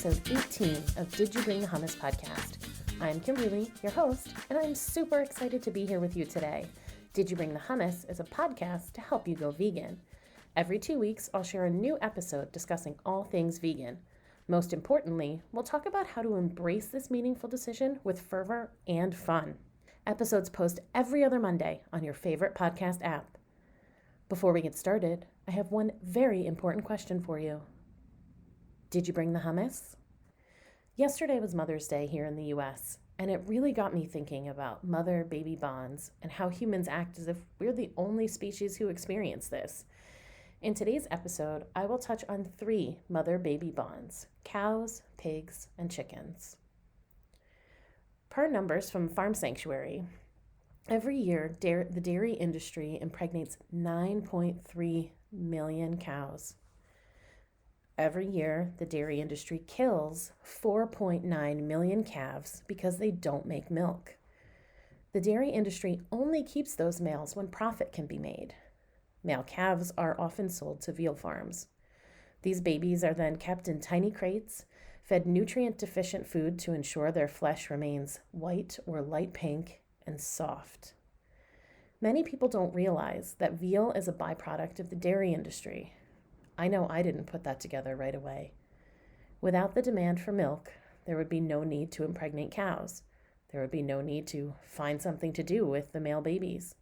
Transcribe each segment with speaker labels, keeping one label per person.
Speaker 1: episode 18 of Did You Bring the Hummus podcast. I'm Kimberly, your host, and I'm super excited to be here with you today. Did You Bring the Hummus is a podcast to help you go vegan. Every 2 weeks, I'll share a new episode discussing all things vegan. Most importantly, we'll talk about how to embrace this meaningful decision with fervor and fun. Episodes post every other Monday on your favorite podcast app. Before we get started, I have one very important question for you. Did you bring the hummus? Yesterday was Mother's Day here in the U.S., and it really got me thinking about mother-baby bonds and how humans act as if we're the only species who experience this. In today's episode, I will touch on 3 mother-baby bonds: cows, pigs, and chickens. Per numbers from Farm Sanctuary, every year the dairy industry impregnates 9.3 million cows. Every year, the dairy industry kills 4.9 million calves because they don't make milk. The dairy industry only keeps those males when profit can be made. Male calves are often sold to veal farms. These babies are then kept in tiny crates, fed nutrient-deficient food to ensure their flesh remains white or light pink and soft. Many people don't realize that veal is a byproduct of the dairy industry. I know I didn't put that together right away. Without the demand for milk, there would be no need to impregnate cows. There would be no need to find something to do with the male babies.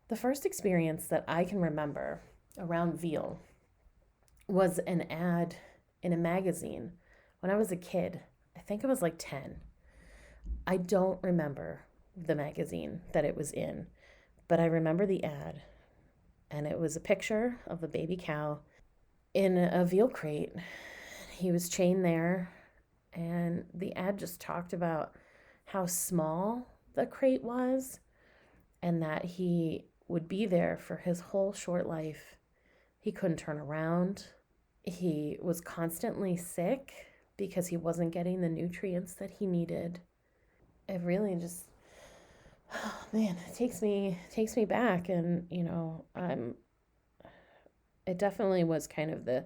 Speaker 1: The first experience that I can remember around veal was an ad in a magazine when I was a kid. I think I was like 10. I don't remember the magazine that it was in, but I remember the ad. And it was a picture of a baby cow in a veal crate. He was chained there, and the ad just talked about how small the crate was and that he would be there for his whole short life. He couldn't turn around. He was constantly sick because he wasn't getting the nutrients that he needed. It really just, oh man, it takes me back, and it definitely was kind of the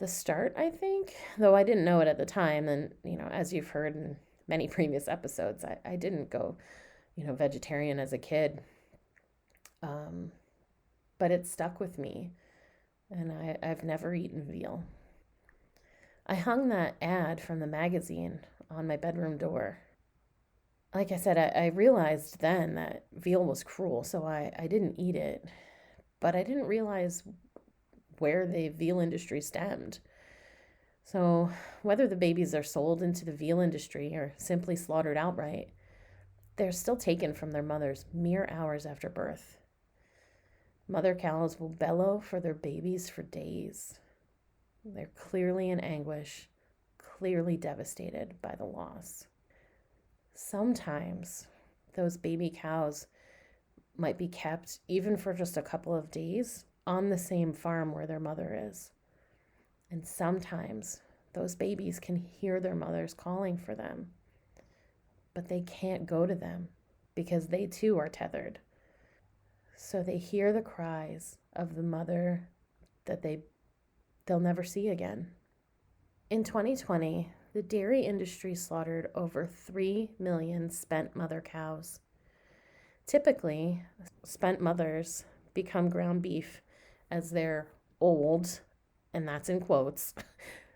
Speaker 1: start, I think, though I didn't know it at the time. And, as you've heard in many previous episodes, I didn't go, vegetarian as a kid. But it stuck with me, and I've never eaten veal. I hung that ad from the magazine on my bedroom door. Like I said, I realized then that veal was cruel, so I didn't eat it. But I didn't realize where the veal industry stemmed. So whether the babies are sold into the veal industry or simply slaughtered outright, they're still taken from their mothers mere hours after birth. Mother cows will bellow for their babies for days. They're clearly in anguish, clearly devastated by the loss. Sometimes those baby cows might be kept, even for just a couple of days, on the same farm where their mother is. And sometimes those babies can hear their mothers calling for them, but they can't go to them because they too are tethered. So they hear the cries of the mother that they'll never see again. In 2020, the dairy industry slaughtered over 3 million spent mother cows. Typically, spent mothers become ground beef as their old, and that's in quotes,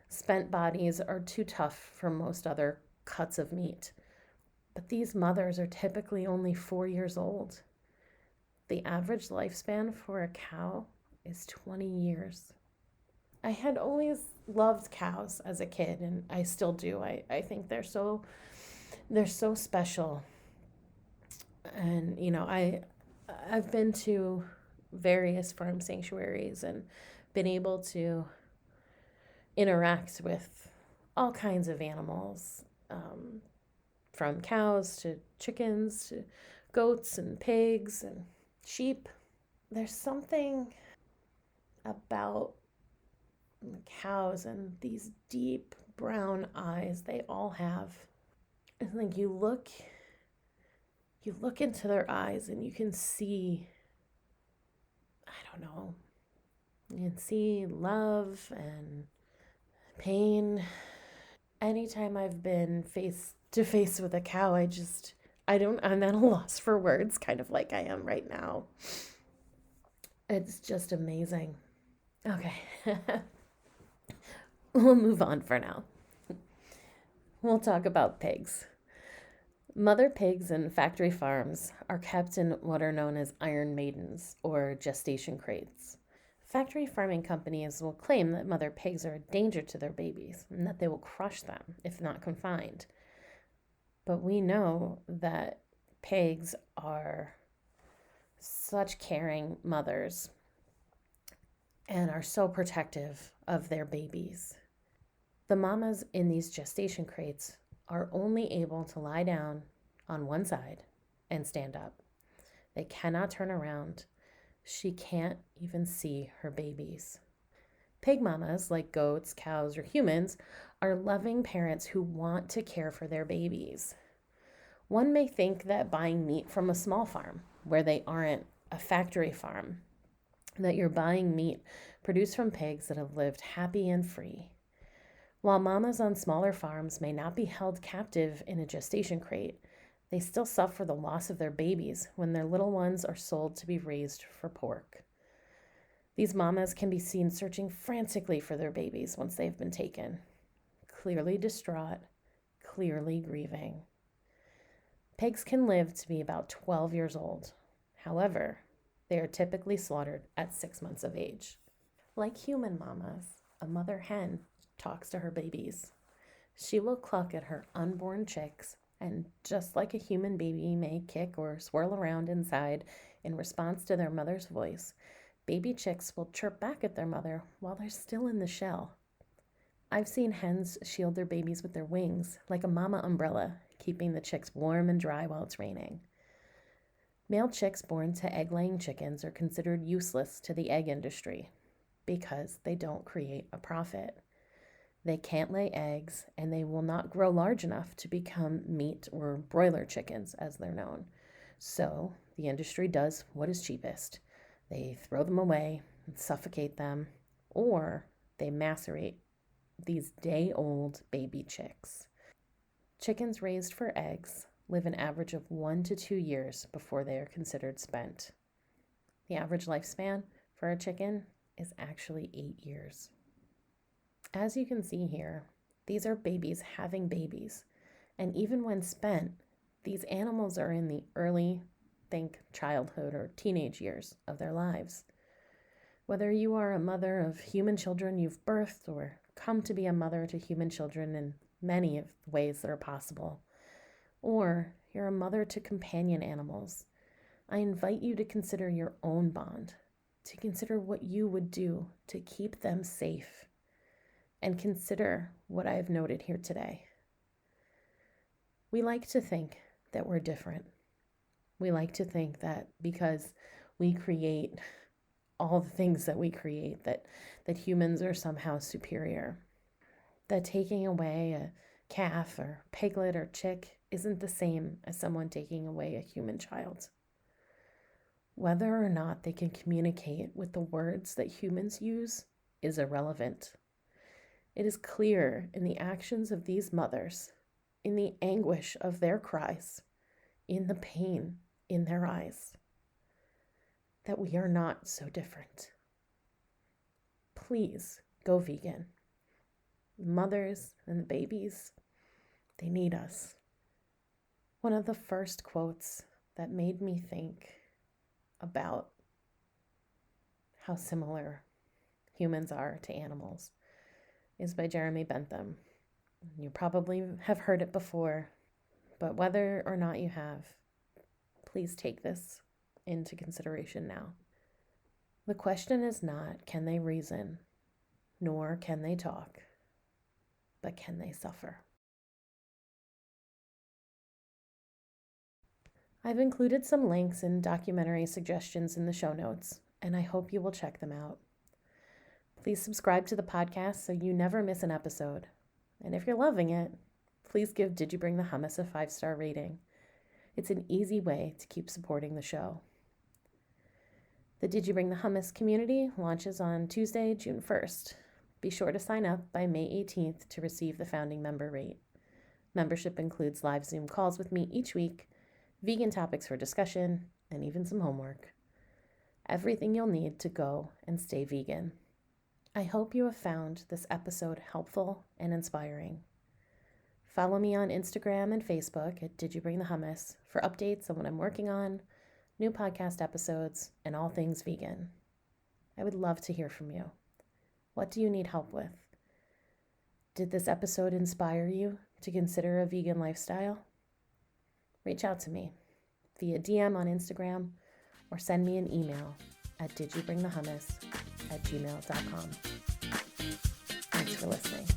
Speaker 1: spent bodies are too tough for most other cuts of meat. But these mothers are typically only 4 years old. The average lifespan for a cow is 20 years. I had always loved cows as a kid, and I still do. I think they're so special. And, I've been to various farm sanctuaries and been able to interact with all kinds of animals, from cows to chickens to goats and pigs and sheep. There's something about cows and these deep brown eyes they all have. It's like you look into their eyes and you can see, I don't know, you can see love and Pain. Anytime I've been face to face with a cow, I'm at a loss for words, kind of like I am right now. It's just amazing. Okay. We'll move on for now. We'll talk about pigs. Mother pigs in factory farms are kept in what are known as iron maidens or gestation crates. Factory farming companies will claim that mother pigs are a danger to their babies and that they will crush them if not confined. But we know that pigs are such caring mothers and are so protective of their babies. The mamas in these gestation crates are only able to lie down on one side and stand up. They cannot turn around. She can't even see her babies. Pig mamas, like goats, cows, or humans, are loving parents who want to care for their babies. One may think that buying meat from a small farm, where they aren't a factory farm, that you're buying meat produced from pigs that have lived happy and free. While mamas on smaller farms may not be held captive in a gestation crate, they still suffer the loss of their babies when their little ones are sold to be raised for pork. These mamas can be seen searching frantically for their babies once they've been taken, clearly distraught, clearly grieving. Pigs can live to be about 12 years old. However, they are typically slaughtered at 6 months of age. Like human mamas, a mother hen talks to her babies. She will cluck at her unborn chicks, and just like a human baby may kick or swirl around inside in response to their mother's voice, baby chicks will chirp back at their mother while they're still in the shell. I've seen hens shield their babies with their wings, like a mama umbrella, keeping the chicks warm and dry while it's raining. Male chicks born to egg-laying chickens are considered useless to the egg industry because they don't create a profit. They can't lay eggs, and they will not grow large enough to become meat or broiler chickens, as they're known. So the industry does what is cheapest. They throw them away and suffocate them, or they macerate these day-old baby chicks. Chickens raised for eggs live an average of 1 to 2 years before they are considered spent. The average lifespan for a chicken is actually 8 years. As you can see here, these are babies having babies, and even when spent, these animals are in the early, childhood or teenage years of their lives. Whether you are a mother of human children you've birthed or come to be a mother to human children in many of the ways that are possible, or you're a mother to companion animals, I invite you to consider your own bond, to consider what you would do to keep them safe, and consider what I have noted here today. We like to think that we're different. We like to think that because we create all the things that we create, that humans are somehow superior. That taking away a calf or piglet or chick isn't the same as someone taking away a human child. Whether or not they can communicate with the words that humans use is irrelevant. It is clear in the actions of these mothers, in the anguish of their cries, in the pain in their eyes, that we are not so different. Please go vegan. The mothers and the babies, they need us. One of the first quotes that made me think about how similar humans are to animals is by Jeremy Bentham. You probably have heard it before, but whether or not you have, please take this into consideration now. The question is not, can they reason, nor can they talk, but can they suffer? I've included some links and documentary suggestions in the show notes, and I hope you will check them out. Please subscribe to the podcast so you never miss an episode. And if you're loving it, please give Did You Bring the Hummus a 5-star rating. It's an easy way to keep supporting the show. The Did You Bring the Hummus community launches on Tuesday, June 1st. Be sure to sign up by May 18th to receive the founding member rate. Membership includes live Zoom calls with me each week, vegan topics for discussion, and even some homework. Everything you'll need to go and stay vegan. I hope you have found this episode helpful and inspiring. Follow me on Instagram and Facebook at Did You Bring the Hummus for updates on what I'm working on, new podcast episodes, and all things vegan. I would love to hear from you. What do you need help with? Did this episode inspire you to consider a vegan lifestyle? Reach out to me via DM on Instagram or send me an email at didyouBringTheHummus@gmail.com. Thanks for listening.